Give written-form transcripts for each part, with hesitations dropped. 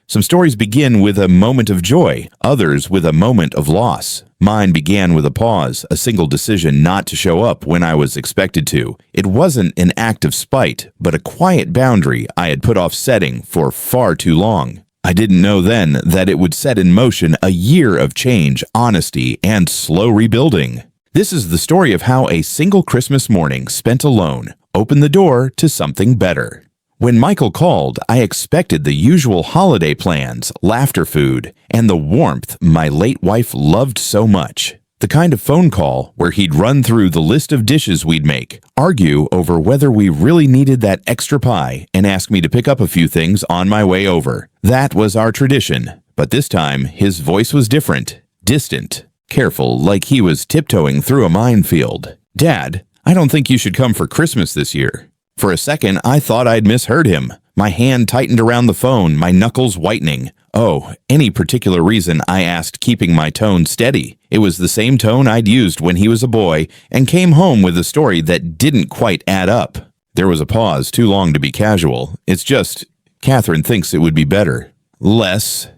Some stories begin with a moment of joy, others with a moment of loss. Mine began with a pause, a single decision not to show up when I was expected to. It wasn't an act of spite, but a quiet boundary I had put off setting for far too long. I didn't know then that it would set in motion a year of change, honesty, and slow rebuilding. This is the story of how a single Christmas morning spent alone opened the door to something better. When Michael called, I expected the usual holiday plans, laughter food, and the warmth my late wife loved so much. The kind of phone call where he'd run through the list of dishes we'd make, argue over whether we really needed that extra pie, and ask me to pick up a few things on my way over. That was our tradition, but this time his voice was different, distant, careful, like he was tiptoeing through a minefield. "Dad, I don't think you should come for Christmas this year." For a second, I thought I'd misheard him. My hand tightened around the phone, my knuckles whitening. Oh, any particular reason, I asked, keeping my tone steady. It was the same tone I'd used when he was a boy, and came home with a story that didn't quite add up. There was a pause, too long to be casual. It's just, Catherine thinks it would be better. Less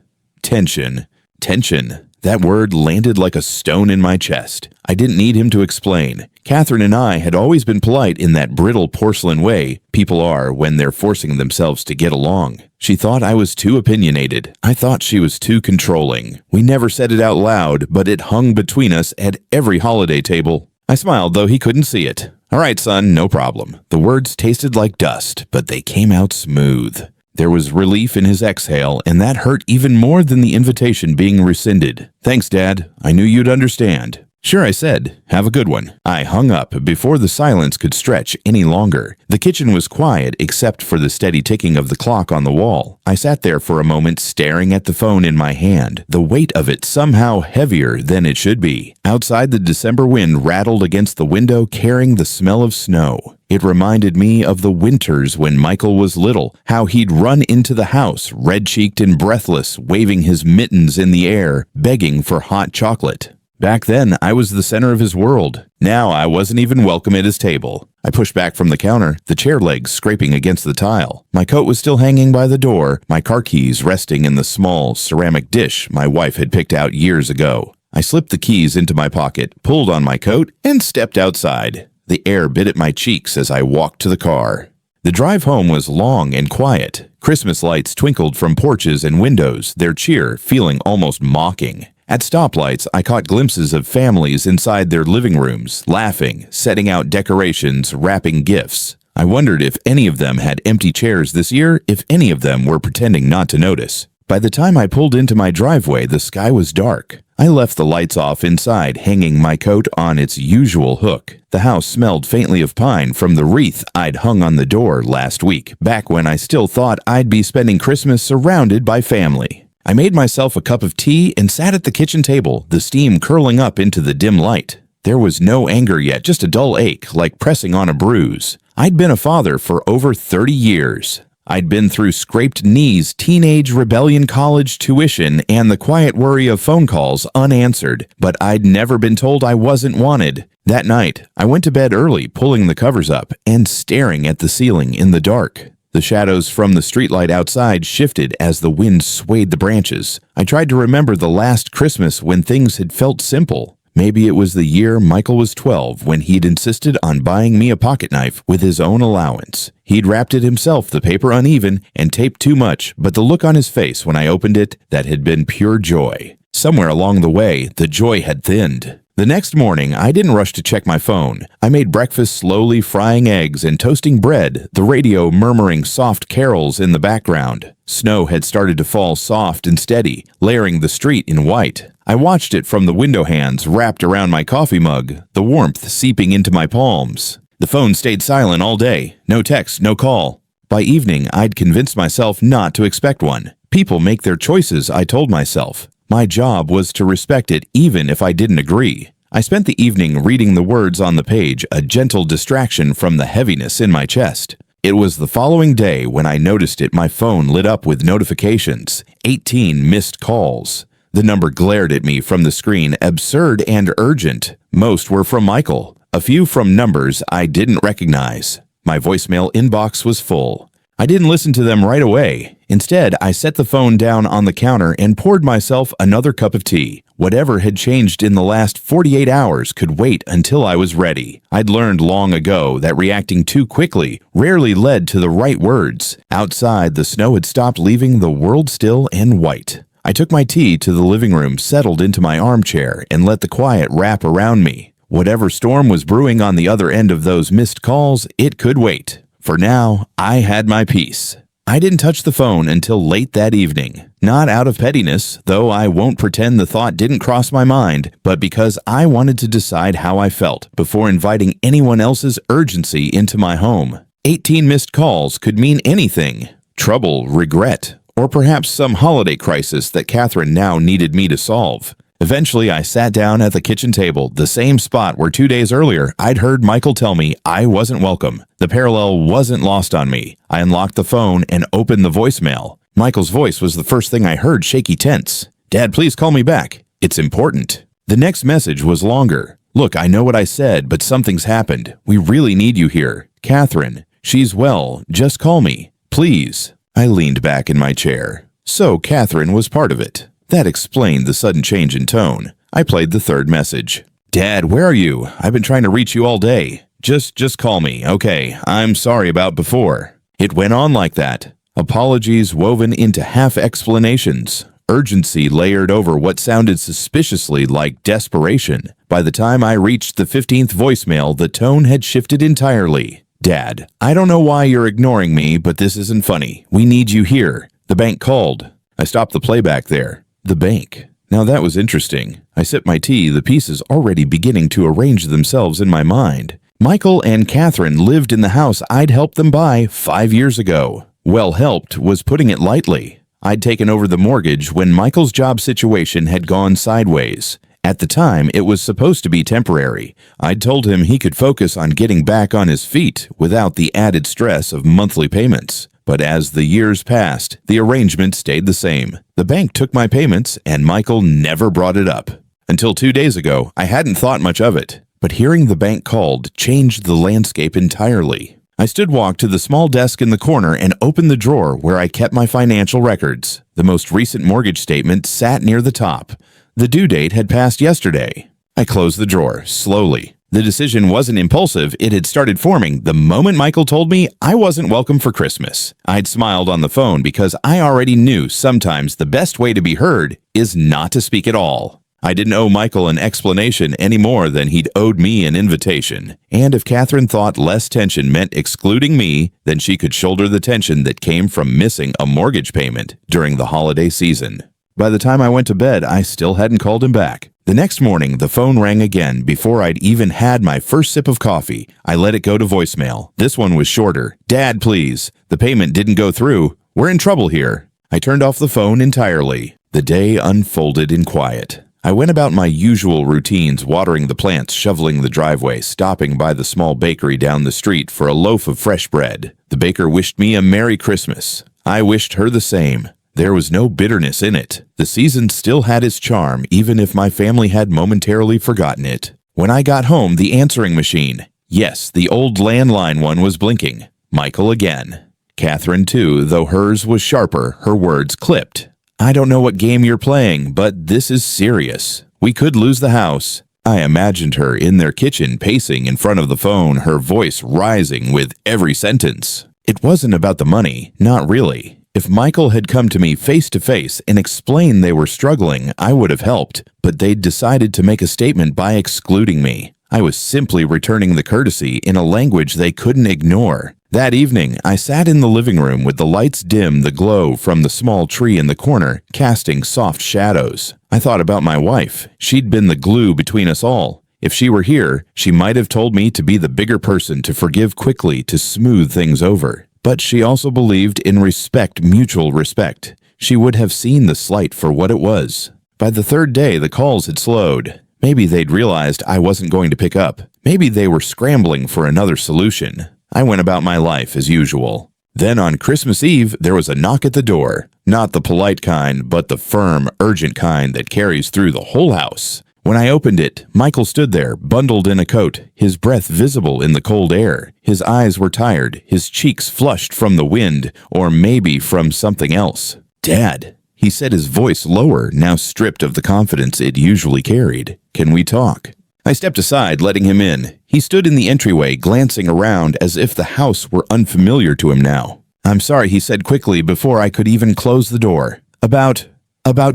tension. Tension. That word landed like a stone in my chest. I didn't need him to explain. Catherine and I had always been polite in that brittle porcelain way people are when they're forcing themselves to get along. She thought I was too opinionated. I thought she was too controlling. We never said it out loud, but it hung between us at every holiday table. I smiled, though he couldn't see it. "All right, son, no problem." The words tasted like dust, but they came out smooth. There was relief in his exhale, and that hurt even more than the invitation being rescinded. "Thanks, Dad. I knew you'd understand." "Sure," I said. "Have a good one." I hung up before the silence could stretch any longer. The kitchen was quiet except for the steady ticking of the clock on the wall. I sat there for a moment staring at the phone in my hand, the weight of it somehow heavier than it should be. Outside, the December wind rattled against the window, carrying the smell of snow. It reminded me of the winters when Michael was little, how he'd run into the house, red-cheeked and breathless, waving his mittens in the air, begging for hot chocolate. Back then, I was the center of his world. Now I wasn't even welcome at his table. I pushed back from the counter, the chair legs scraping against the tile. My coat was still hanging by the door, my car keys resting in the small ceramic dish my wife had picked out years ago. I slipped the keys into my pocket, pulled on my coat, and stepped outside. The air bit at my cheeks as I walked to the car. The drive home was long and quiet. Christmas lights twinkled from porches and windows, their cheer feeling almost mocking. At stoplights, I caught glimpses of families inside their living rooms, laughing, setting out decorations, wrapping gifts. I wondered if any of them had empty chairs this year, if any of them were pretending not to notice. By the time I pulled into my driveway, the sky was dark. I left the lights off inside, hanging my coat on its usual hook. The house smelled faintly of pine from the wreath I'd hung on the door last week, back when I still thought I'd be spending Christmas surrounded by family. I made myself a cup of tea and sat at the kitchen table, the steam curling up into the dim light. There was no anger yet, just a dull ache, like pressing on a bruise. I'd been a father for over 30 years. I'd been through scraped knees, teenage rebellion, college tuition, and the quiet worry of phone calls unanswered, but I'd never been told I wasn't wanted. That night, I went to bed early, pulling the covers up and staring at the ceiling in the dark. The shadows from the streetlight outside shifted as the wind swayed the branches. I tried to remember the last Christmas when things had felt simple. Maybe it was the year Michael was 12 when he'd insisted on buying me a pocket knife with his own allowance. He'd wrapped it himself, the paper uneven, and taped too much, but the look on his face when I opened it, that had been pure joy. Somewhere along the way, the joy had thinned. The next morning, I didn't rush to check my phone. I made breakfast slowly, frying eggs and toasting bread, the radio murmuring soft carols in the background. Snow had started to fall soft and steady, layering the street in white. I watched it from the window hands wrapped around my coffee mug, the warmth seeping into my palms. The phone stayed silent all day. No text, no call. By evening, I'd convinced myself not to expect one. People make their choices, I told myself. My job was to respect it even if I didn't agree. I spent the evening reading the words on the page, a gentle distraction from the heaviness in my chest. It was the following day when I noticed it. My phone lit up with notifications. 18 missed calls. The number glared at me from the screen, absurd and urgent. Most were from Michael, a few from numbers I didn't recognize. My voicemail inbox was full. I didn't listen to them right away. Instead, I set the phone down on the counter and poured myself another cup of tea. Whatever had changed in the last 48 hours could wait until I was ready. I'd learned long ago that reacting too quickly rarely led to the right words. Outside, the snow had stopped, leaving the world still and white. I took my tea to the living room, settled into my armchair, and let the quiet wrap around me. Whatever storm was brewing on the other end of those missed calls, it could wait. For now, I had my peace. I didn't touch the phone until late that evening. Not out of pettiness, though I won't pretend the thought didn't cross my mind, but because I wanted to decide how I felt before inviting anyone else's urgency into my home. 18 missed calls could mean anything. Trouble, regret, or perhaps some holiday crisis that Catherine now needed me to solve. Eventually, I sat down at the kitchen table, the same spot where 2 days earlier I'd heard Michael tell me I wasn't welcome. The parallel wasn't lost on me. I unlocked the phone and opened the voicemail. Michael's voice was the first thing I heard, shaky tense. "Dad, please call me back. It's important." The next message was longer. "Look, I know what I said, but something's happened. We really need you here. Catherine, she's well. Just call me. Please." I leaned back in my chair. So Catherine was part of it. That explained the sudden change in tone. I played the third message. "Dad, where are you? I've been trying to reach you all day. Just call me, okay? I'm sorry about before." It went on like that. Apologies woven into half-explanations. Urgency layered over what sounded suspiciously like desperation. By the time I reached the 15th voicemail, the tone had shifted entirely. "Dad, I don't know why you're ignoring me, but this isn't funny. We need you here. The bank called." I stopped the playback there. The bank. Now that was interesting. I sipped my tea, the pieces already beginning to arrange themselves in my mind. Michael and Catherine lived in the house I'd helped them buy 5 years ago. Well helped was putting it lightly. I'd taken over the mortgage when Michael's job situation had gone sideways. At the time, it was supposed to be temporary. I'd told him he could focus on getting back on his feet without the added stress of monthly payments. But as the years passed, the arrangement stayed the same. The bank took my payments, and Michael never brought it up. Until 2 days ago, I hadn't thought much of it. But hearing the bank called changed the landscape entirely. I walked to the small desk in the corner and opened the drawer where I kept my financial records. The most recent mortgage statement sat near the top. The due date had passed yesterday. I closed the drawer, slowly. The decision wasn't impulsive, it had started forming the moment Michael told me I wasn't welcome for Christmas. I'd smiled on the phone because I already knew sometimes the best way to be heard is not to speak at all. I didn't owe Michael an explanation any more than he'd owed me an invitation. And if Catherine thought less tension meant excluding me, then she could shoulder the tension that came from missing a mortgage payment during the holiday season. By the time I went to bed, I still hadn't called him back. The next morning, the phone rang again before I'd even had my first sip of coffee. I let it go to voicemail. This one was shorter. "Dad, please. The payment didn't go through. We're in trouble here." I turned off the phone entirely. The day unfolded in quiet. I went about my usual routines, watering the plants, shoveling the driveway, stopping by the small bakery down the street for a loaf of fresh bread. The baker wished me a Merry Christmas. I wished her the same. There was no bitterness in it. The season still had its charm, even if my family had momentarily forgotten it. When I got home, the answering machine, yes, the old landline one, was blinking. Michael again. Catherine too, though hers was sharper, her words clipped. "I don't know what game you're playing, but this is serious. We could lose the house." I imagined her in their kitchen, pacing in front of the phone, her voice rising with every sentence. It wasn't about the money, not really. If Michael had come to me face to face and explained they were struggling, I would have helped, but they'd decided to make a statement by excluding me. I was simply returning the courtesy in a language they couldn't ignore. That evening, I sat in the living room with the lights dim, the glow from the small tree in the corner casting soft shadows. I thought about my wife. She'd been the glue between us all. If she were here, she might have told me to be the bigger person, to forgive quickly, to smooth things over. But she also believed in respect, mutual respect. She would have seen the slight for what it was. By the third day, the calls had slowed. Maybe they'd realized I wasn't going to pick up. Maybe they were scrambling for another solution. I went about my life as usual. Then on Christmas Eve, there was a knock at the door. Not the polite kind, but the firm, urgent kind that carries through the whole house. When I opened it, Michael stood there, bundled in a coat, his breath visible in the cold air. His eyes were tired, his cheeks flushed from the wind, or maybe from something else. "Dad," he said, his voice lower, now stripped of the confidence it usually carried. "Can we talk?" I stepped aside, letting him in. He stood in the entryway, glancing around as if the house were unfamiliar to him now. "I'm sorry," he said quickly before I could even close the door. About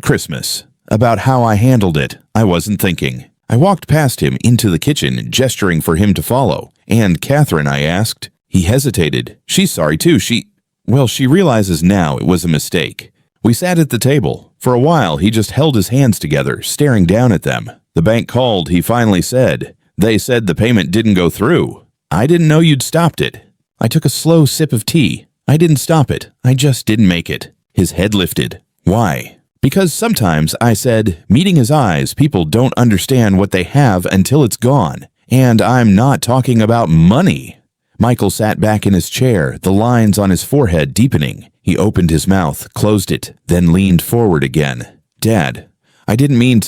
Christmas. About how I handled it. I wasn't thinking." I walked past him into the kitchen, gesturing for him to follow. "And Catherine?" I asked. He hesitated. "She's sorry too. She realizes now it was a mistake." We sat at the table. For a while, he just held his hands together, staring down at them. "The bank called," he finally said. "They said the payment didn't go through. I didn't know you'd stopped it." I took a slow sip of tea. "I didn't stop it. I just didn't make it." His head lifted. "Why?" "Because sometimes," I said, meeting his eyes, "people don't understand what they have until it's gone. And I'm not talking about money." Michael sat back in his chair, the lines on his forehead deepening. He opened his mouth, closed it, then leaned forward again. "Dad, we didn't mean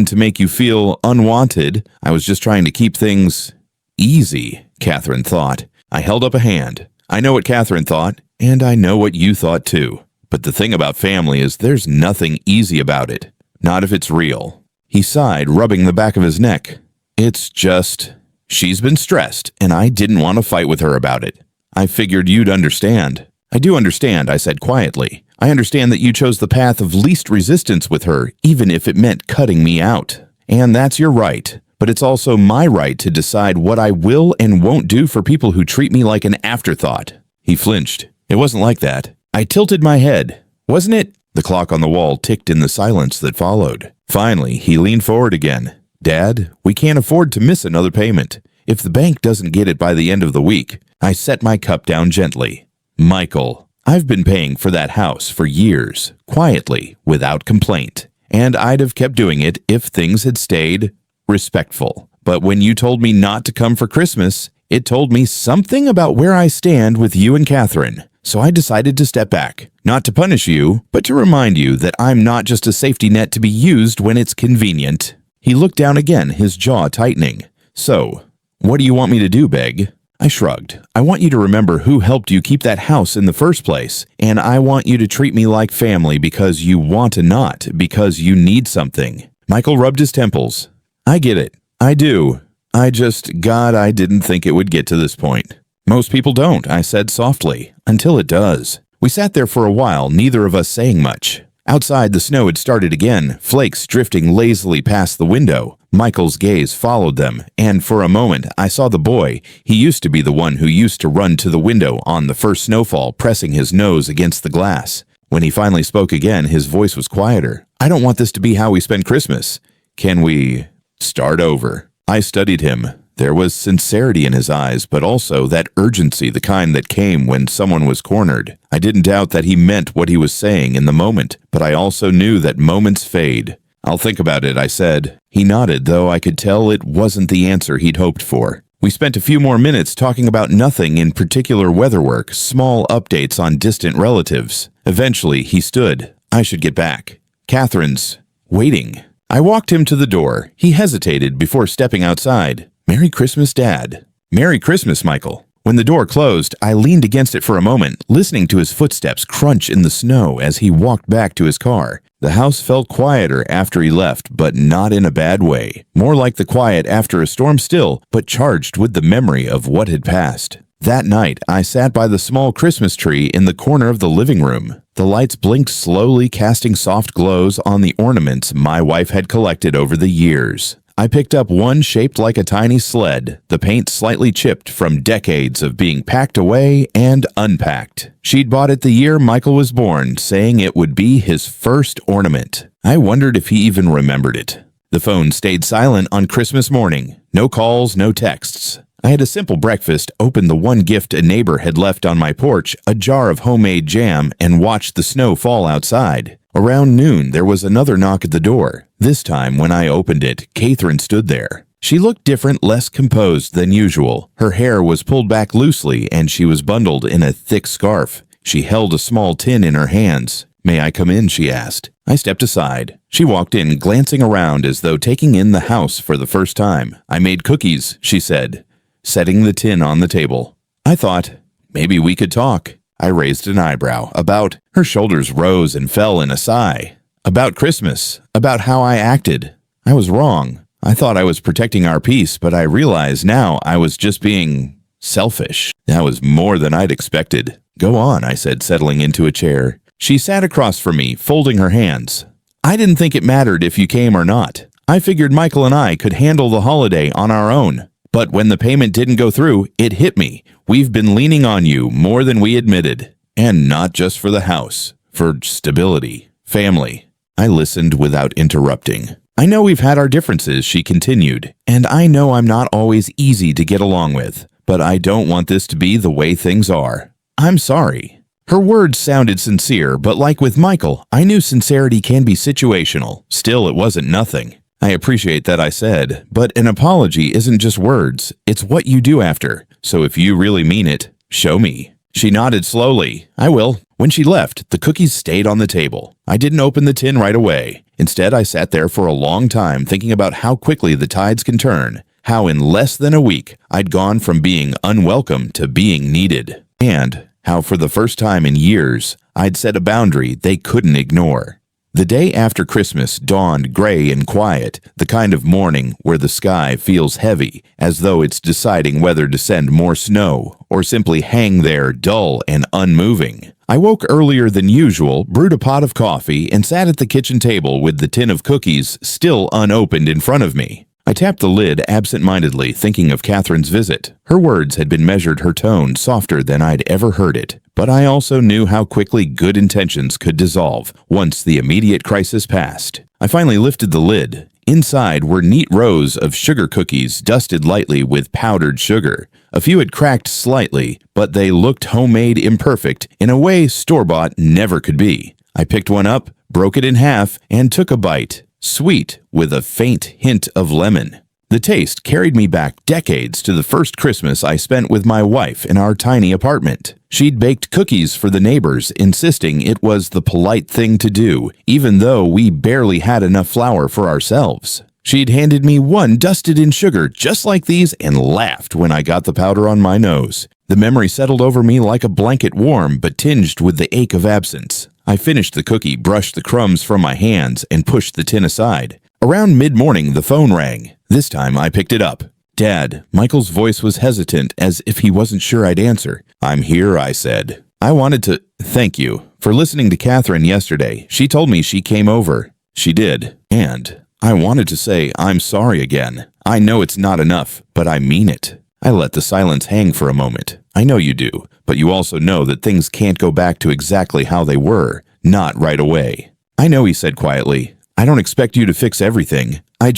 to make you feel unwanted. I was just trying to keep things easy," Catherine thought. I held up a hand. "I know what Catherine thought, and I know what you thought too. But the thing about family is there's nothing easy about it. Not if it's real." He sighed, rubbing the back of his neck. "It's just, she's been stressed, and I didn't want to fight with her about it. I figured you'd understand." "I do understand," I said quietly. "I understand that you chose the path of least resistance with her, even if it meant cutting me out. And that's your right. But it's also my right to decide what I will and won't do for people who treat me like an afterthought." He flinched. "It wasn't like that." I tilted my head. "Wasn't it?" The clock on the wall ticked in the silence that followed. Finally, he leaned forward again. "Dad, we can't afford to miss another payment. If the bank doesn't get it by the end of the week." I set my cup down gently. "Michael, I've been paying for that house for years, quietly, without complaint. And I'd have kept doing it if things had stayed respectful. But when you told me not to come for Christmas, it told me something about where I stand with you and Catherine. So I decided to step back, not to punish you, but to remind you that I'm not just a safety net to be used when it's convenient." He looked down again, his jaw tightening. "So, what do you want me to do, Beg?" I shrugged. "I want you to remember who helped you keep that house in the first place, and I want you to treat me like family because you want to, not because you need something." Michael rubbed his temples. "I get it. I do. I didn't think it would get to this point." "Most people don't," I said softly, "until it does." We sat there for a while, neither of us saying much. Outside, the snow had started again, flakes drifting lazily past the window. Michael's gaze followed them, and for a moment I saw the boy. He used to be the one who used to run to the window on the first snowfall, pressing his nose against the glass. When he finally spoke again, his voice was quieter. "I don't want this to be how we spend Christmas. Can we start over?" I studied him. There was sincerity in his eyes, but also that urgency, the kind that came when someone was cornered. I didn't doubt that he meant what he was saying in the moment, but I also knew that moments fade. "I'll think about it," I said. He nodded, though I could tell it wasn't the answer he'd hoped for. We spent a few more minutes talking about nothing in particular, weather work, small updates on distant relatives. Eventually, he stood. "I should get back. Catherine's waiting." I walked him to the door. He hesitated before stepping outside. "Merry Christmas, Dad." "Merry Christmas, Michael." When the door closed, I leaned against it for a moment, listening to his footsteps crunch in the snow as he walked back to his car. The house felt quieter after he left, but not in a bad way. More like the quiet after a storm still, but charged with the memory of what had passed. That night, I sat by the small Christmas tree in the corner of the living room. The lights blinked slowly, casting soft glows on the ornaments my wife had collected over the years. I picked up one shaped like a tiny sled, the paint slightly chipped from decades of being packed away and unpacked. She'd bought it the year Michael was born, saying it would be his first ornament. I wondered if he even remembered it. The phone stayed silent on Christmas morning. No calls, no texts. I had a simple breakfast, opened the one gift a neighbor had left on my porch, a jar of homemade jam, and watched the snow fall outside. Around noon, there was another knock at the door. This time, when I opened it, Catherine stood there. She looked different, less composed than usual. Her hair was pulled back loosely, and she was bundled in a thick scarf. She held a small tin in her hands. "May I come in?" she asked. I stepped aside. She walked in, glancing around as though taking in the house for the first time. "I made cookies," she said, setting the tin on the table. I thought, maybe we could talk. I raised an eyebrow. About? Her shoulders rose and fell in a sigh. About Christmas. About how I acted. I was wrong. I thought I was protecting our peace, but I realize now I was just being selfish. That was more than I'd expected. "Go on," I said, settling into a chair. She sat across from me, folding her hands. "I didn't think it mattered if you came or not. I figured Michael and I could handle the holiday on our own. But when the payment didn't go through, it hit me. We've been leaning on you more than we admitted. And not just for the house. For stability. Family." I listened without interrupting. "I know we've had our differences," she continued, "and I know I'm not always easy to get along with. But I don't want this to be the way things are. I'm sorry." Her words sounded sincere, but like with Michael, I knew sincerity can be situational. Still, it wasn't nothing. "I appreciate that," I said, "but an apology isn't just words. It's what you do after. So if you really mean it, show me." She nodded slowly. "I will." When she left, the cookies stayed on the table. I didn't open the tin right away. Instead, I sat there for a long time thinking about how quickly the tides can turn. How in less than a week, I'd gone from being unwelcome to being needed. And how for the first time in years, I'd set a boundary they couldn't ignore. The day after Christmas dawned gray and quiet, the kind of morning where the sky feels heavy, as though it's deciding whether to send more snow or simply hang there dull and unmoving. I woke earlier than usual, brewed a pot of coffee, and sat at the kitchen table with the tin of cookies still unopened in front of me. I tapped the lid absent-mindedly, thinking of Catherine's visit. Her words had been measured, her tone softer than I'd ever heard it. But I also knew how quickly good intentions could dissolve once the immediate crisis passed. I finally lifted the lid. Inside were neat rows of sugar cookies dusted lightly with powdered sugar. A few had cracked slightly, but they looked homemade imperfect in a way store-bought never could be. I picked one up, broke it in half, and took a bite. Sweet, with a faint hint of lemon. The taste carried me back decades to the first Christmas I spent with my wife in our tiny apartment. She'd baked cookies for the neighbors, insisting it was the polite thing to do, even though we barely had enough flour for ourselves. She'd handed me one dusted in sugar just like these and laughed when I got the powder on my nose. The memory settled over me like a blanket, warm but tinged with the ache of absence. I finished the cookie, brushed the crumbs from my hands, and pushed the tin aside. Around mid-morning, the phone rang. This time, I picked it up. "Dad." Michael's voice was hesitant, as if he wasn't sure I'd answer. "I'm here," I said. "I wanted to thank you for listening to Catherine yesterday. She told me she came over." "She did. And I wanted to say I'm sorry again. I know it's not enough, but I mean it." I let the silence hang for a moment. "I know you do, but you also know that things can't go back to exactly how they were. Not right away." "I know," he said quietly. "I don't expect you to fix everything. I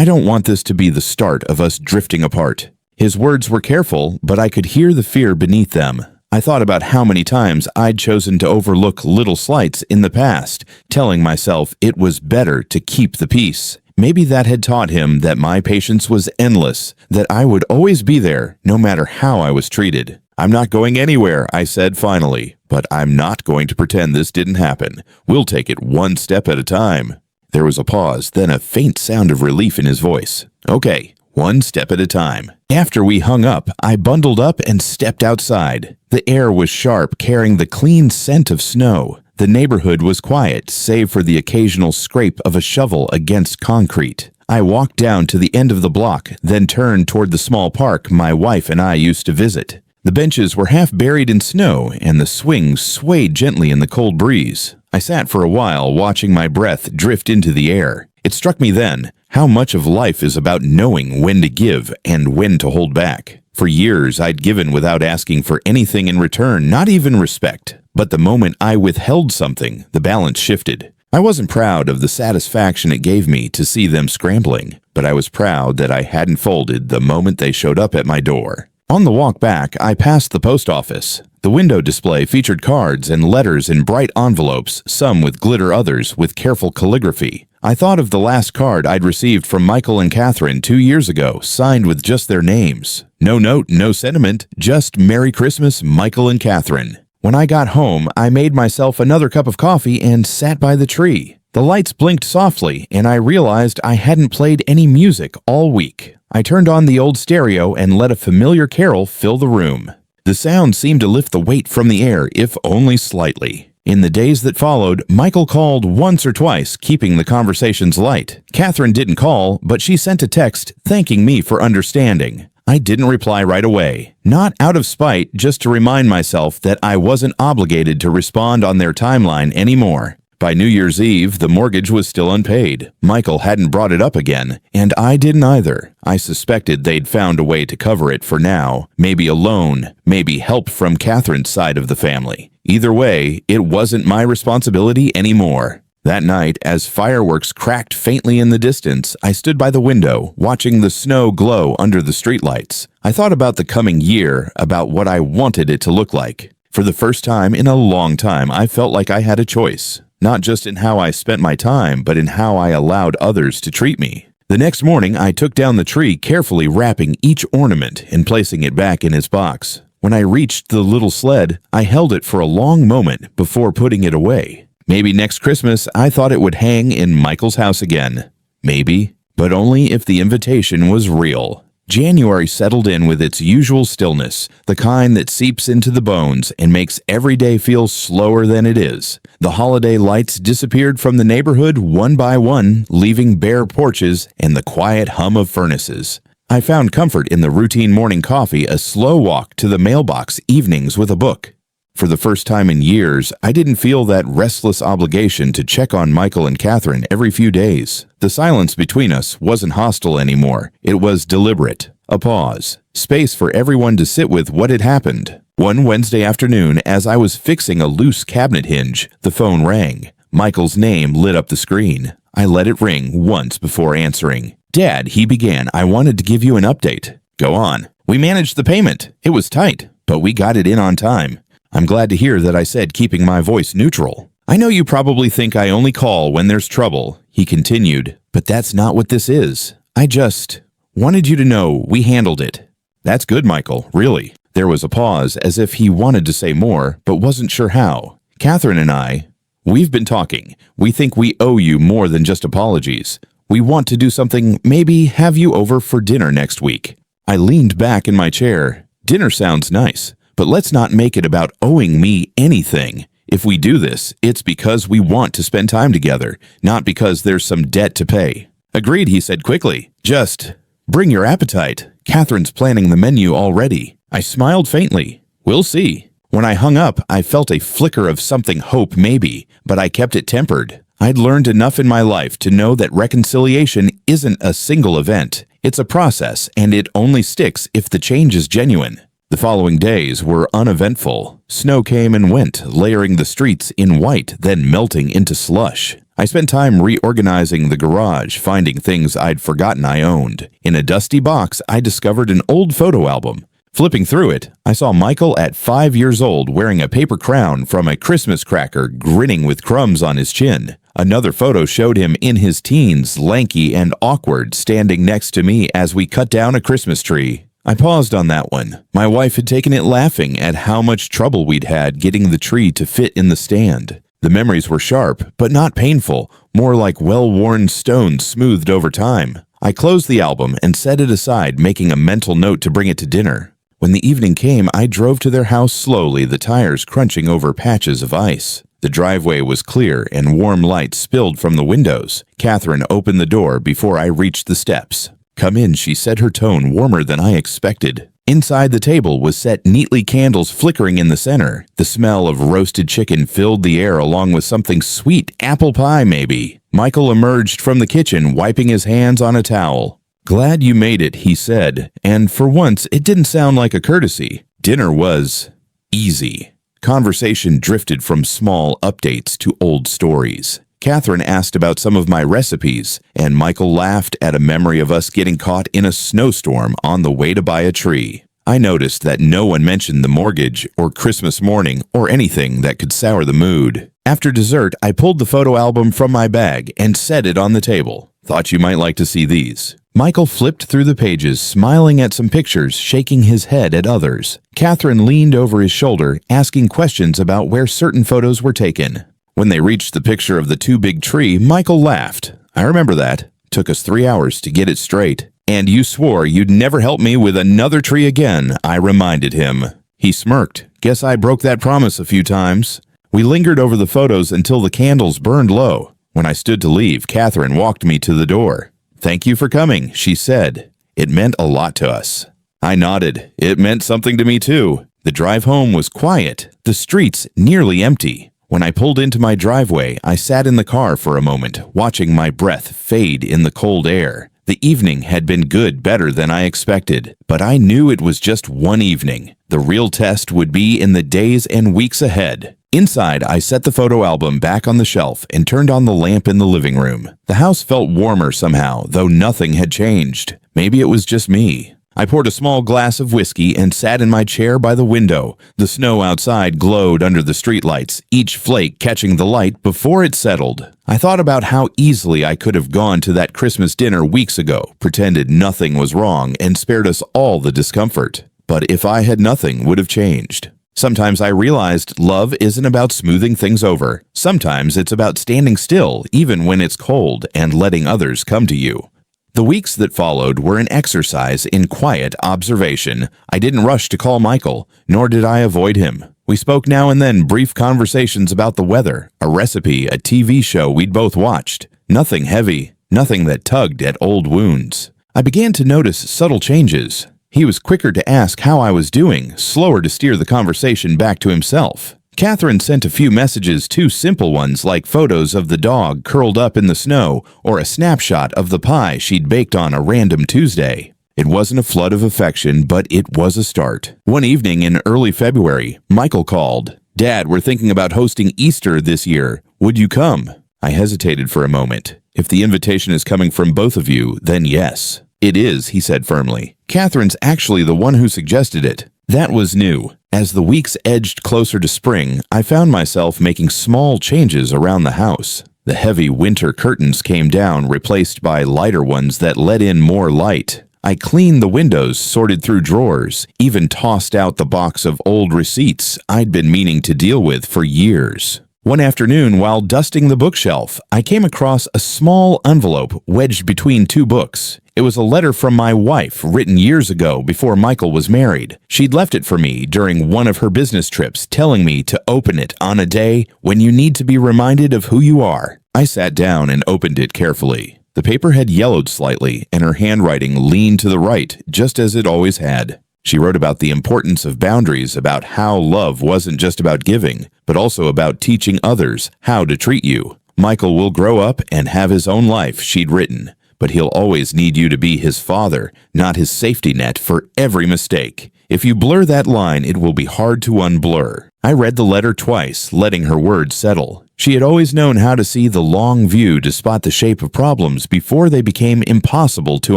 don't want this to be the start of us drifting apart." His words were careful, but I could hear the fear beneath them. I thought about how many times I'd chosen to overlook little slights in the past, telling myself it was better to keep the peace. Maybe that had taught him that my patience was endless, that I would always be there, no matter how I was treated. "I'm not going anywhere," I said finally, "but I'm not going to pretend this didn't happen. We'll take it one step at a time." There was a pause, then a faint sound of relief in his voice. "Okay, one step at a time." After we hung up, I bundled up and stepped outside. The air was sharp, carrying the clean scent of snow. The neighborhood was quiet, save for the occasional scrape of a shovel against concrete. I walked down to the end of the block, then turned toward the small park my wife and I used to visit. The benches were half buried in snow, and the swings swayed gently in the cold breeze. I sat for a while, watching my breath drift into the air. It struck me then how much of life is about knowing when to give and when to hold back. For years, I'd given without asking for anything in return, not even respect. But the moment I withheld something, the balance shifted. I wasn't proud of the satisfaction it gave me to see them scrambling, but I was proud that I hadn't folded the moment they showed up at my door. On the walk back, I passed the post office. The window display featured cards and letters in bright envelopes, some with glitter, others with careful calligraphy. I thought of the last card I'd received from Michael and Catherine 2 years ago, signed with just their names. No note, no sentiment, just "Merry Christmas, Michael and Catherine." When I got home, I made myself another cup of coffee and sat by the tree. The lights blinked softly, and I realized I hadn't played any music all week. I turned on the old stereo and let a familiar carol fill the room. The sound seemed to lift the weight from the air, if only slightly. In the days that followed, Michael called once or twice, keeping the conversations light. Catherine didn't call, but she sent a text thanking me for understanding. I didn't reply right away. Not out of spite, just to remind myself that I wasn't obligated to respond on their timeline anymore. By New Year's Eve, the mortgage was still unpaid. Michael hadn't brought it up again, and I didn't either. I suspected they'd found a way to cover it for now. Maybe a loan, maybe help from Catherine's side of the family. Either way, it wasn't my responsibility anymore. That night, as fireworks cracked faintly in the distance, I stood by the window, watching the snow glow under the streetlights. I thought about the coming year, about what I wanted it to look like. For the first time in a long time, I felt like I had a choice. Not just in how I spent my time, but in how I allowed others to treat me. The next morning, I took down the tree, carefully wrapping each ornament and placing it back in its box. When I reached the little sled, I held it for a long moment before putting it away. Maybe next Christmas, I thought it would hang in Michael's house again. Maybe, but only if the invitation was real. January settled in with its usual stillness, the kind that seeps into the bones and makes every day feel slower than it is. The holiday lights disappeared from the neighborhood one by one, leaving bare porches and the quiet hum of furnaces. I found comfort in the routine morning coffee, a slow walk to the mailbox evenings with a book. For the first time in years, I didn't feel that restless obligation to check on Michael and Catherine every few days. The silence between us wasn't hostile anymore. It was deliberate. A pause. Space for everyone to sit with what had happened. One Wednesday afternoon, as I was fixing a loose cabinet hinge, the phone rang. Michael's name lit up the screen. I let it ring once before answering. "Dad," he began, "I wanted to give you an update." "Go on." "We managed the payment. It was tight, but we got it in on time." I'm glad to hear that, I said, keeping my voice neutral. "I know you probably think I only call when there's trouble," he continued, "but that's not what this is. I just wanted you to know we handled it." "That's good, Michael, really." There was a pause, as if he wanted to say more, but wasn't sure how. "Catherine and we've been talking. We think we owe you more than just apologies. We want to do something, maybe have you over for dinner next week." I leaned back in my chair. "Dinner sounds nice. But let's not make it about owing me anything. If we do this, it's because we want to spend time together, not because there's some debt to pay." "Agreed," he said quickly. "Just bring your appetite. Catherine's planning the menu already." I smiled faintly. "We'll see." When I hung up, I felt a flicker of something, hope maybe, but I kept it tempered. I'd learned enough in my life to know that reconciliation isn't a single event. It's a process, and it only sticks if the change is genuine. The following days were uneventful. Snow came and went, layering the streets in white, then melting into slush. I spent time reorganizing the garage, finding things I'd forgotten I owned. In a dusty box, I discovered an old photo album. Flipping through it, I saw Michael at 5 years old wearing a paper crown from a Christmas cracker, grinning with crumbs on his chin. Another photo showed him in his teens, lanky and awkward, standing next to me as we cut down a Christmas tree. I paused on that one. My wife had taken it, laughing at how much trouble we'd had getting the tree to fit in the stand. The memories were sharp, but not painful, more like well-worn stones smoothed over time. I closed the album and set it aside, making a mental note to bring it to dinner. When the evening came, I drove to their house slowly, the tires crunching over patches of ice. The driveway was clear and warm light spilled from the windows. Catherine opened the door before I reached the steps. "Come in," she said, her tone warmer than I expected. Inside the table was set neatly, candles flickering in the center. The smell of roasted chicken filled the air along with something sweet, apple pie maybe. Michael emerged from the kitchen, wiping his hands on a towel. "Glad you made it," he said, and for once it didn't sound like a courtesy. Dinner was easy. Conversation drifted from small updates to old stories. Catherine asked about some of my recipes, and Michael laughed at a memory of us getting caught in a snowstorm on the way to buy a tree. I noticed that no one mentioned the mortgage or Christmas morning or anything that could sour the mood. After dessert, I pulled the photo album from my bag and set it on the table. "Thought you might like to see these." Michael flipped through the pages, smiling at some pictures, shaking his head at others. Catherine leaned over his shoulder, asking questions about where certain photos were taken. When they reached the picture of the too big tree, Michael laughed. "I remember that. Took us 3 hours to get it straight. And you swore you'd never help me with another tree again," I reminded him. He smirked. "Guess I broke that promise a few times." We lingered over the photos until the candles burned low. When I stood to leave, Catherine walked me to the door. "Thank you for coming," she said. "It meant a lot to us." I nodded. It meant something to me too. The drive home was quiet, the streets nearly empty. When I pulled into my driveway, I sat in the car for a moment, watching my breath fade in the cold air. The evening had been good, better than I expected, but I knew it was just one evening. The real test would be in the days and weeks ahead. Inside, I set the photo album back on the shelf and turned on the lamp in the living room. The house felt warmer somehow, though nothing had changed. Maybe it was just me. I poured a small glass of whiskey and sat in my chair by the window. The snow outside glowed under the streetlights, each flake catching the light before it settled. I thought about how easily I could have gone to that Christmas dinner weeks ago, pretended nothing was wrong, and spared us all the discomfort. But if I had, nothing would have changed. Sometimes I realized love isn't about smoothing things over. Sometimes it's about standing still, even when it's cold, and letting others come to you. The weeks that followed were an exercise in quiet observation. I didn't rush to call Michael, nor did I avoid him. We spoke now and then, brief conversations about the weather, a recipe, a TV show we'd both watched. Nothing heavy, nothing that tugged at old wounds. I began to notice subtle changes. He was quicker to ask how I was doing, slower to steer the conversation back to himself. Catherine sent a few messages, too simple ones like photos of the dog curled up in the snow or a snapshot of the pie she'd baked on a random Tuesday. It wasn't a flood of affection, but it was a start. One evening in early February, Michael called. "Dad, we're thinking about hosting Easter this year. Would you come?" I hesitated for a moment. "If the invitation is coming from both of you, then yes." "It is," he said firmly. "Catherine's actually the one who suggested it." That was new. As the weeks edged closer to spring, I found myself making small changes around the house. The heavy winter curtains came down, replaced by lighter ones that let in more light. I cleaned the windows, sorted through drawers, even tossed out the box of old receipts I'd been meaning to deal with for years. One afternoon, while dusting the bookshelf, I came across a small envelope wedged between two books. It was a letter from my wife, written years ago before Michael was married. She'd left it for me during one of her business trips, telling me to open it on a day when you need to be reminded of who you are. I sat down and opened it carefully. The paper had yellowed slightly, and her handwriting leaned to the right, just as it always had. She wrote about the importance of boundaries, about how love wasn't just about giving, but also about teaching others how to treat you. Michael will grow up and have his own life, she'd written, but he'll always need you to be his father, not his safety net for every mistake. If you blur that line, it will be hard to unblur. I read the letter twice, letting her words settle. She had always known how to see the long view to spot the shape of problems before they became impossible to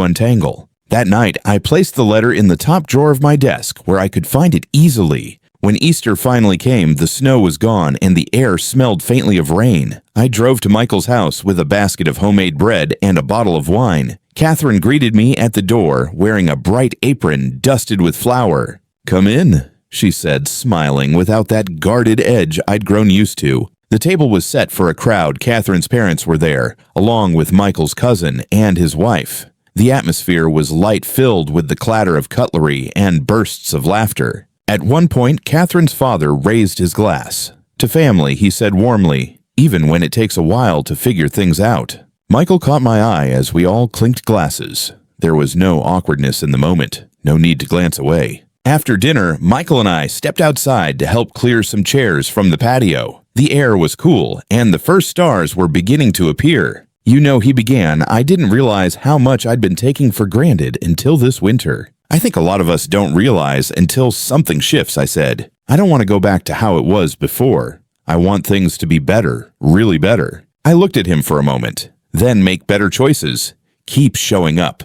untangle. That night, I placed the letter in the top drawer of my desk, where I could find it easily. When Easter finally came, the snow was gone and the air smelled faintly of rain. I drove to Michael's house with a basket of homemade bread and a bottle of wine. Catherine greeted me at the door, wearing a bright apron dusted with flour. "Come in," she said, smiling without that guarded edge I'd grown used to. The table was set for a crowd. Catherine's parents were there, along with Michael's cousin and his wife. The atmosphere was light-filled with the clatter of cutlery and bursts of laughter. At one point, Catherine's father raised his glass. "To family," he said warmly, "even when it takes a while to figure things out." Michael caught my eye as we all clinked glasses. There was no awkwardness in the moment, no need to glance away. After dinner, Michael and I stepped outside to help clear some chairs from the patio. The air was cool, and the first stars were beginning to appear. "You know," he began, "I didn't realize how much I'd been taking for granted until this winter." "I think a lot of us don't realize until something shifts," I said. "I don't want to go back to how it was before. I want things to be better, really better." I looked at him for a moment. "Then make better choices. Keep showing up.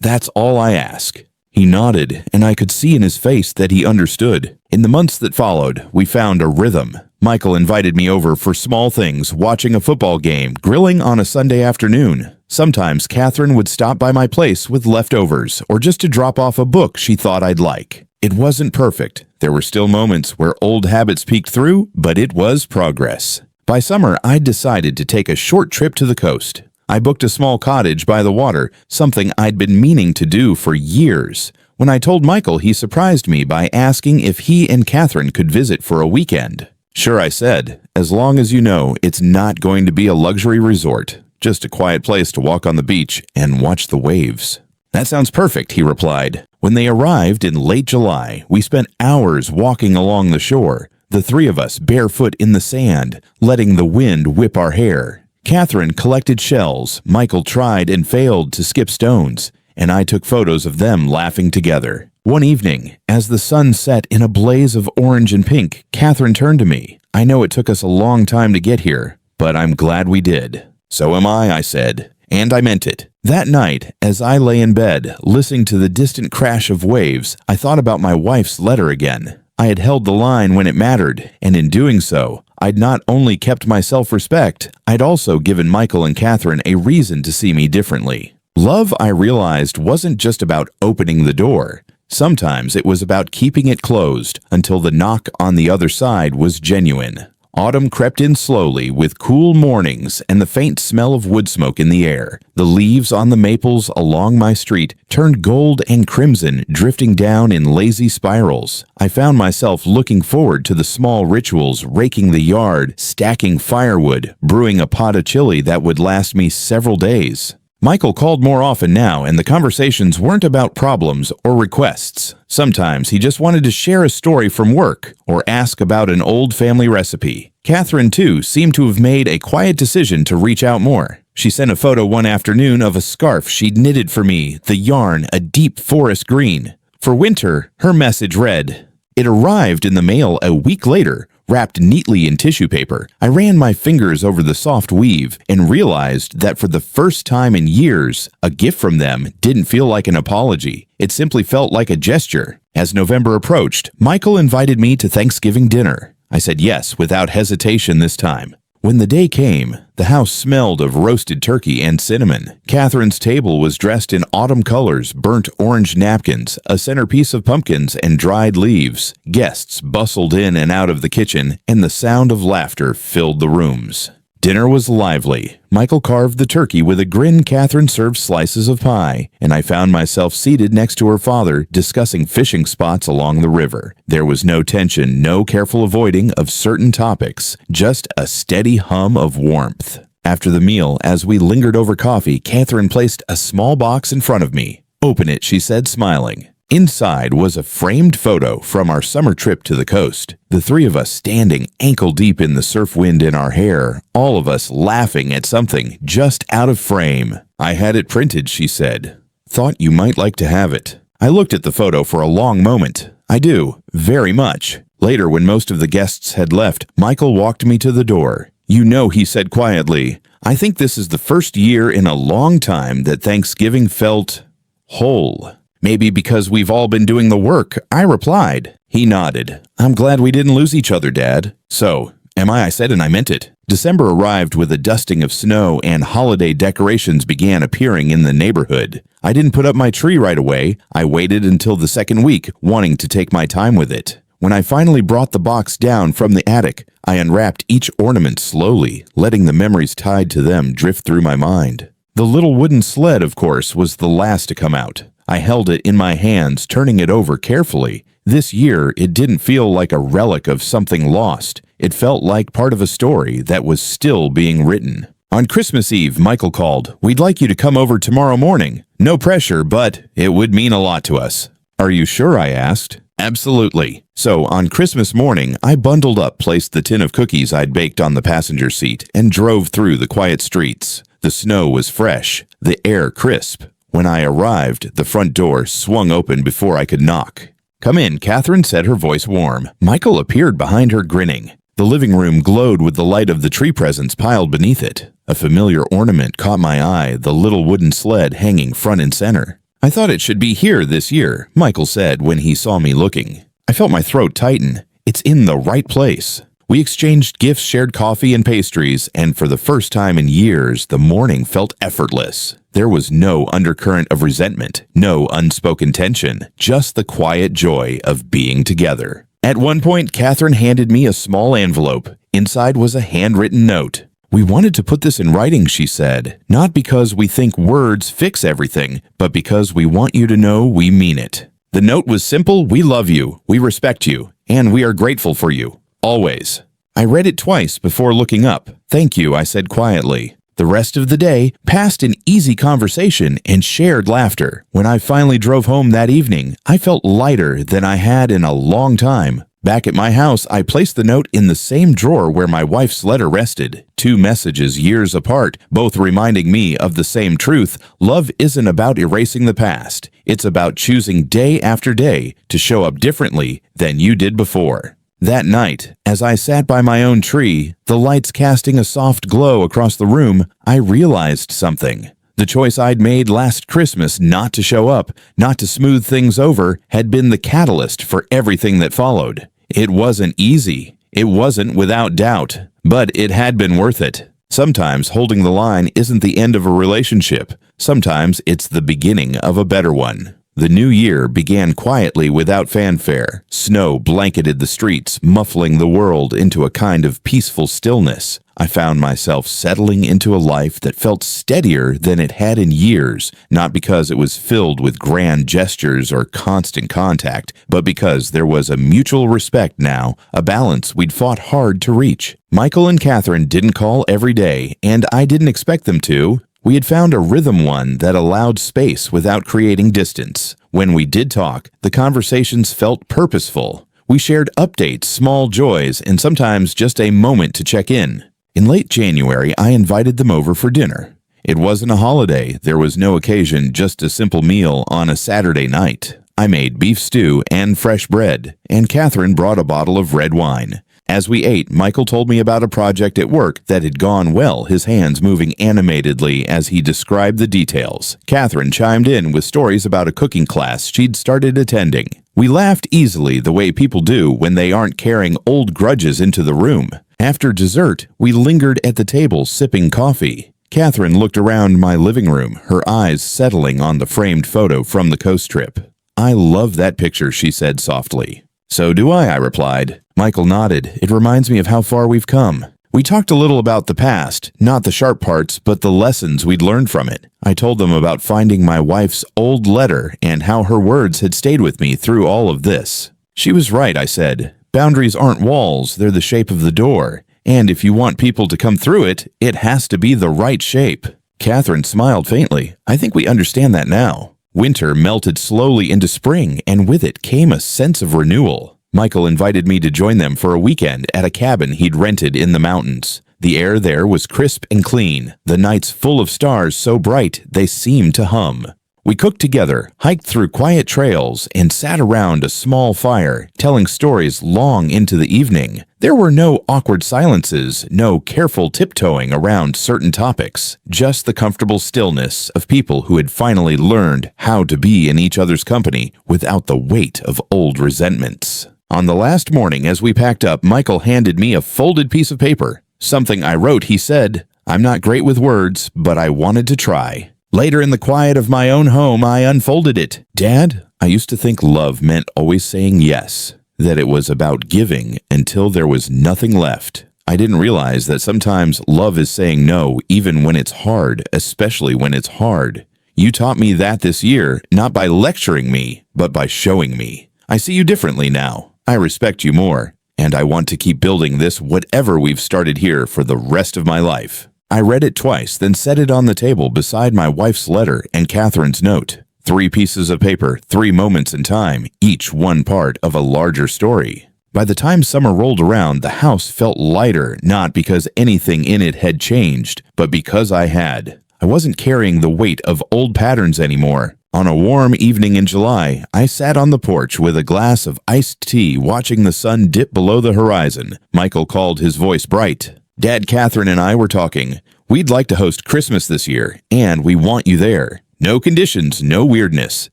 That's all I ask." He nodded, and I could see in his face that he understood. In the months that followed, we found a rhythm. Michael invited me over for small things, watching a football game, grilling on a Sunday afternoon. Sometimes Catherine would stop by my place with leftovers or just to drop off a book she thought I'd like. It wasn't perfect. There were still moments where old habits peeked through, but it was progress. By summer, I'd decided to take a short trip to the coast. I booked a small cottage by the water, something I'd been meaning to do for years. When I told Michael, he surprised me by asking if he and Catherine could visit for a weekend. Sure, I said, as long as you know it's not going to be a luxury resort, just a quiet place to walk on the beach and watch the waves. That sounds perfect, he replied. When they arrived in late July, we spent hours walking along the shore, the three of us barefoot in the sand, letting the wind whip our hair. Catherine collected shells, Michael tried and failed to skip stones, and I took photos of them laughing together. One evening, as the sun set in a blaze of orange and pink, Catherine turned to me. I know it took us a long time to get here, but I'm glad we did. So am I said, and I meant it. That night, as I lay in bed, listening to the distant crash of waves, I thought about my wife's letter again. I had held the line when it mattered, and in doing so, I'd not only kept my self-respect, I'd also given Michael and Catherine a reason to see me differently. Love, I realized, wasn't just about opening the door. Sometimes it was about keeping it closed until the knock on the other side was genuine. Autumn crept in slowly with cool mornings and the faint smell of wood smoke in the air. The leaves on the maples along my street turned gold and crimson, drifting down in lazy spirals. I found myself looking forward to the small rituals, raking the yard, stacking firewood, brewing a pot of chili that would last me several days. Michael called more often now, and the conversations weren't about problems or requests. Sometimes he just wanted to share a story from work or ask about an old family recipe. Catherine, too, seemed to have made a quiet decision to reach out more. She sent a photo one afternoon of a scarf she'd knitted for me, the yarn a deep forest green. For winter, her message read. It arrived in the mail a week later, wrapped neatly in tissue paper. I ran my fingers over the soft weave and realized that for the first time in years, a gift from them didn't feel like an apology. It simply felt like a gesture. As November approached, Michael invited me to Thanksgiving dinner. I said yes without hesitation this time. When the day came, the house smelled of roasted turkey and cinnamon. Catherine's table was dressed in autumn colors, burnt orange napkins, a centerpiece of pumpkins and dried leaves. Guests bustled in and out of the kitchen, and the sound of laughter filled the rooms. Dinner was lively. Michael carved the turkey with a grin. Catherine served slices of pie, and I found myself seated next to her father, discussing fishing spots along the river. There was no tension, no careful avoiding of certain topics, just a steady hum of warmth. After the meal, as we lingered over coffee, Catherine placed a small box in front of me. "Open it," she said, smiling. Inside was a framed photo from our summer trip to the coast. The three of us standing ankle-deep in the surf wind in our hair, all of us laughing at something just out of frame. "I had it printed," she said. "Thought you might like to have it." I looked at the photo for a long moment. I do, very much. Later, when most of the guests had left, Michael walked me to the door. "You know," he said quietly, "I think this is the first year in a long time that Thanksgiving felt whole." "Maybe because we've all been doing the work," I replied. He nodded. "I'm glad we didn't lose each other, Dad." "So, am I said, and I meant it." December arrived with a dusting of snow, and holiday decorations began appearing in the neighborhood. I didn't put up my tree right away. I waited until the second week, wanting to take my time with it. When I finally brought the box down from the attic, I unwrapped each ornament slowly, letting the memories tied to them drift through my mind. The little wooden sled, of course, was the last to come out. I held it in my hands, turning it over carefully. This year, it didn't feel like a relic of something lost. It felt like part of a story that was still being written. On Christmas Eve, Michael called. "We'd like you to come over tomorrow morning. No pressure, but it would mean a lot to us." "Are you sure?" I asked. "Absolutely." So on Christmas morning, I bundled up, placed the tin of cookies I'd baked on the passenger seat, and drove through the quiet streets. The snow was fresh, the air crisp. When I arrived, the front door swung open before I could knock. "Come in," Catherine said, her voice warm. Michael appeared behind her, grinning. The living room glowed with the light of the tree presents piled beneath it. A familiar ornament caught my eye, the little wooden sled hanging front and center. "I thought it should be here this year," Michael said when he saw me looking. I felt my throat tighten. "It's in the right place." We exchanged gifts, shared coffee and pastries, and for the first time in years, the morning felt effortless. There was no undercurrent of resentment, no unspoken tension, just the quiet joy of being together. At one point, Catherine handed me a small envelope. Inside was a handwritten note. "We wanted to put this in writing," she said, "not because we think words fix everything, but because we want you to know we mean it." The note was simple: "We love you, we respect you, and we are grateful for you. Always." I read it twice before looking up. "Thank you," I said quietly. The rest of the day passed in easy conversation and shared laughter. When I finally drove home that evening, I felt lighter than I had in a long time. Back at my house, I placed the note in the same drawer where my wife's letter rested. 2 messages years apart, both reminding me of the same truth: love isn't about erasing the past. It's about choosing day after day to show up differently than you did before. That night, as I sat by my own tree, the lights casting a soft glow across the room, I realized something. The choice I'd made last Christmas not to show up, not to smooth things over, had been the catalyst for everything that followed. It wasn't easy. It wasn't without doubt. But it had been worth it. Sometimes holding the line isn't the end of a relationship. Sometimes it's the beginning of a better one. The new year began quietly without fanfare. Snow blanketed the streets, muffling the world into a kind of peaceful stillness. I found myself settling into a life that felt steadier than it had in years, not because it was filled with grand gestures or constant contact, but because there was a mutual respect now, a balance we'd fought hard to reach. Michael and Catherine didn't call every day, and I didn't expect them to. We had found a rhythm one that allowed space without creating distance. When we did talk, the conversations felt purposeful. We shared updates, small joys, and sometimes just a moment to check in. In late January, I invited them over for dinner. It wasn't a holiday, there was no occasion, just a simple meal on a Saturday night. I made beef stew and fresh bread, and Catherine brought a bottle of red wine. As we ate, Michael told me about a project at work that had gone well, his hands moving animatedly as he described the details. Catherine chimed in with stories about a cooking class she'd started attending. We laughed easily the way people do when they aren't carrying old grudges into the room. After dessert, we lingered at the table sipping coffee. Catherine looked around my living room, her eyes settling on the framed photo from the coast trip. "I love that picture," she said softly. "So do I replied. Michael nodded. "It reminds me of how far we've come." We talked a little about the past, not the sharp parts, but the lessons we'd learned from it. I told them about finding my wife's old letter and how her words had stayed with me through all of this. "She was right," I said. "Boundaries aren't walls, they're the shape of the door. And if you want people to come through it, it has to be the right shape." Catherine smiled faintly. "I think we understand that now." Winter melted slowly into spring, and with it came a sense of renewal. Michael invited me to join them for a weekend at a cabin he'd rented in the mountains. The air there was crisp and clean, the nights full of stars so bright they seemed to hum. We cooked together, hiked through quiet trails, and sat around a small fire, telling stories long into the evening. There were no awkward silences, no careful tiptoeing around certain topics, just the comfortable stillness of people who had finally learned how to be in each other's company without the weight of old resentments. On the last morning, as we packed up, Michael handed me a folded piece of paper. Something I wrote, he said. "I'm not great with words, but I wanted to try." Later in the quiet of my own home, I unfolded it. "Dad, I used to think love meant always saying yes, that it was about giving until there was nothing left. I didn't realize that sometimes love is saying no, even when it's hard, especially when it's hard. You taught me that this year, not by lecturing me, but by showing me. I see you differently now. I respect you more, and I want to keep building this whatever we've started here for the rest of my life." I read it twice, then set it on the table beside my wife's letter and Catherine's note. 3 pieces of paper, 3 moments in time, each one part of a larger story. By the time summer rolled around, the house felt lighter, not because anything in it had changed, but because I had. I wasn't carrying the weight of old patterns anymore. On a warm evening in July, I sat on the porch with a glass of iced tea watching the sun dip below the horizon. Michael called, his voice bright. "Dad, Catherine, and I were talking. We'd like to host Christmas this year, and we want you there. No conditions, no weirdness,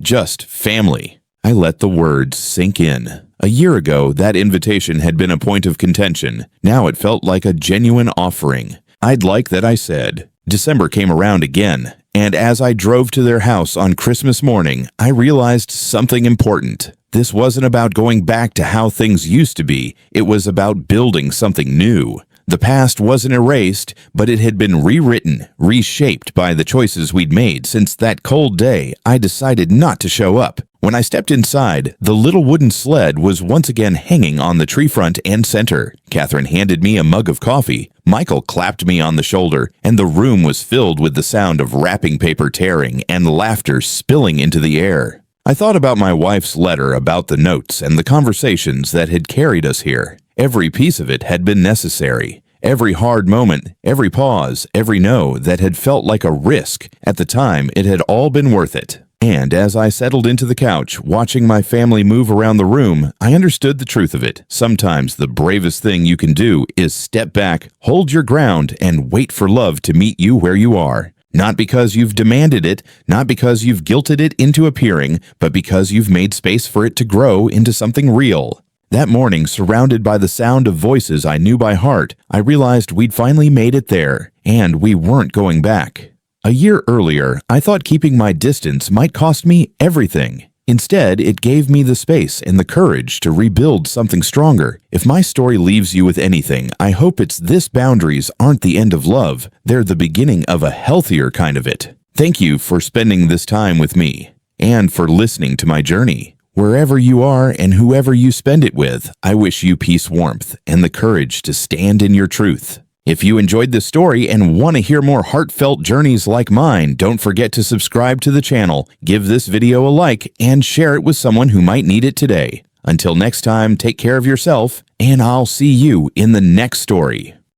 just family." I let the words sink in. A year ago, that invitation had been a point of contention. Now it felt like a genuine offering. I'd like that I said. December came around again, and as I drove to their house on Christmas morning, I realized something important. This wasn't about going back to how things used to be. It was about building something new. The past wasn't erased, but it had been rewritten, reshaped by the choices we'd made since that cold day I decided not to show up. When I stepped inside, the little wooden sled was once again hanging on the tree front and center. Catherine handed me a mug of coffee. Michael clapped me on the shoulder, and the room was filled with the sound of wrapping paper tearing and laughter spilling into the air. I thought about my wife's letter, about the notes and the conversations that had carried us here. Every piece of it had been necessary. Every hard moment, every pause, every no that had felt like a risk, at the time it had all been worth it. And as I settled into the couch, watching my family move around the room, I understood the truth of it. Sometimes the bravest thing you can do is step back, hold your ground, and wait for love to meet you where you are. Not because you've demanded it, not because you've guilted it into appearing, but because you've made space for it to grow into something real. That morning, surrounded by the sound of voices I knew by heart, I realized we'd finally made it there, and we weren't going back. A year earlier, I thought keeping my distance might cost me everything. Instead, it gave me the space and the courage to rebuild something stronger. If my story leaves you with anything, I hope it's this: boundaries aren't the end of love. They're the beginning of a healthier kind of it. Thank you for spending this time with me, and for listening to my journey. Wherever you are and whoever you spend it with, I wish you peace, warmth, and the courage to stand in your truth. If you enjoyed this story and want to hear more heartfelt journeys like mine, don't forget to subscribe to the channel, give this video a like, and share it with someone who might need it today. Until next time, take care of yourself, and I'll see you in the next story.